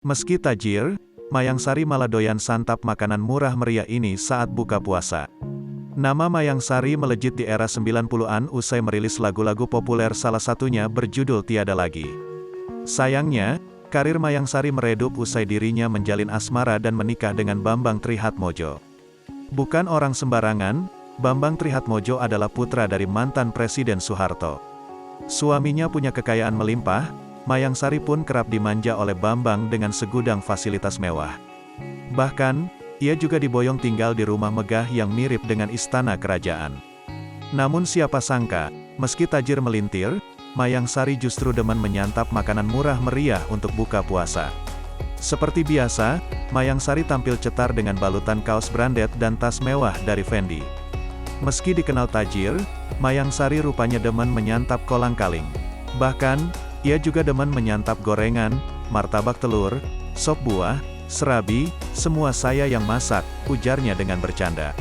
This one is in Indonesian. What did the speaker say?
Meski tajir, Mayang Sari malah doyan santap makanan murah meriah ini saat buka puasa. Nama Mayang Sari melejit di era 90-an usai merilis lagu-lagu populer, salah satunya berjudul Tiada Lagi. Sayangnya, karir Mayang Sari meredup usai dirinya menjalin asmara dan menikah dengan Bambang Trihatmodjo. Bukan orang sembarangan, Bambang Trihatmodjo adalah putra dari mantan Presiden Soeharto. Suaminya punya kekayaan melimpah, Mayang Sari pun kerap dimanja oleh Bambang dengan segudang fasilitas mewah. Bahkan, ia juga diboyong tinggal di rumah megah yang mirip dengan istana kerajaan. Namun siapa sangka, meski tajir melintir, Mayang Sari justru demen menyantap makanan murah meriah untuk buka puasa. Seperti biasa, Mayang Sari tampil cetar dengan balutan kaos branded dan tas mewah dari Fendi. Meski dikenal tajir, Mayang Sari rupanya demen menyantap kolang-kaling. Bahkan, ia juga demen menyantap gorengan, martabak telur, sop buah, serabi, semua saya yang masak, ujarnya dengan bercanda.